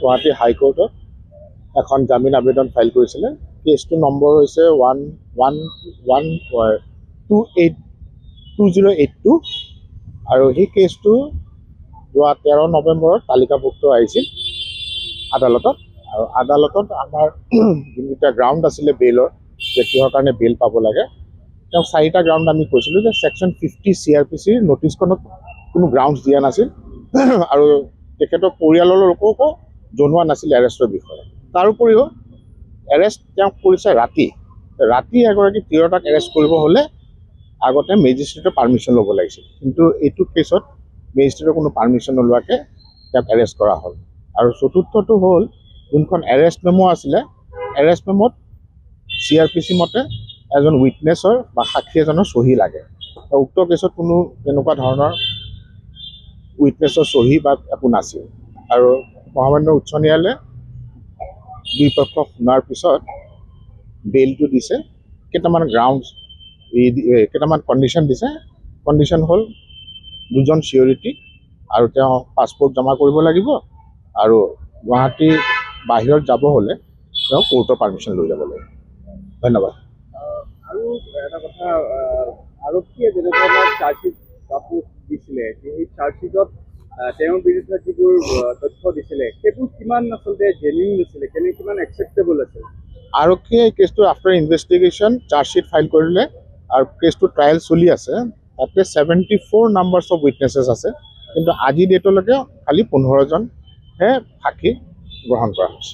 গুৱাহাটী হাইকোৰ্টত এখন জামিন আবেদন ফাইল কৰিছিলে। কেছটো নম্বৰ হৈছে 2082 আৰু সেই কেছটো যোৱা 13 নৱেম্বৰত তালিকাভুক্ত আহিছিল আদালতত। আৰু আদালতত আমাৰ যোনকেইটা গ্ৰাউণ্ড আছিলে বেইলৰ, যে কিহৰ কাৰণে বেইল পাব লাগে, তেওঁ 4টা গ্ৰাউণ্ড আমি কৈছিলোঁ যে ছেকশ্যন 50 CRPCৰ নটিছখনত কোনো গ্ৰাউণ্ডছ দিয়া নাছিল আৰু তেখেতৰ পৰিয়ালৰ লোককো জনোৱা নাছিল এৰেষ্টৰ বিষয়ে। তাৰোপৰিও এৰেষ্ট তেওঁ কৰিছে ৰাতি এগৰাকী তিৰোতাক এৰেষ্ট কৰিব হ'লে আগতে মেজিষ্ট্ৰেটৰ পাৰ্মিশ্যন ল'ব লাগিছিল, কিন্তু এইটো কেছত মেজিষ্ট্ৰেটৰ কোনো পাৰ্মিশ্যন নোলোৱাকৈ তেওঁক এৰেষ্ট কৰা হ'ল। আৰু চতুৰ্থটো হ'ল যোনখন এৰেষ্ট মেম' আছিলে, এৰেষ্ট মেম'ত CRPC মতে এজন উইটনেছৰ বা সাক্ষী এজনৰ চহী লাগে। উক্ত কেছত কোনো তেনেকুৱা ধৰণৰ উইটনেছৰ চহী বা একো নাছিল। আৰু মহামান্য উচ্চ ন্যায়ালয়ে দুয়োপক্ষক শুনাৰ পিছত বেইলটো দিছে। কেইটামান গ্ৰাউণ্ডছ কেইটামান কণ্ডিশ্যন দিছে। কণ্ডিশ্যন হ'ল 2জন চিকিউৰিটি আৰু তেওঁ পাছপৰ্ট জমা কৰিব লাগিব আৰু গুৱাহাটীৰ বাহিৰত যাব হ'লে তেওঁ কোৰ্টৰ পাৰ্মিশ্যন লৈ যাব লাগিব। ধন্যবাদ। আৰু এটা কথা, আৰক্ষীয়ে যেনেধৰণৰ চাৰ্জশ্বিট দিছিলে, সেই চাৰ্জশ্বিটত তেওঁৰ বিৰুদ্ধে যিবোৰ তথ্য দিছিলে সেইবোৰ কিমান আচলতে জেনুইন আছিলে, কিমান একচেপ্টেবল আছিল? আৰক্ষীয়ে এই কেছটো আফটাৰ ইনভেষ্টিগেশ্যন চাৰ্জশ্বিট ফাইল কৰিলে আৰু কেছটো ট্ৰায়েল চলি আছে। তাতে 74 নাম্বাৰ্ছ অফ উইটনেছেছ আছে, কিন্তু আজি ডেটলৈকে খালি 15জনহে সাক্ষী গ্ৰহণ কৰা হৈছে।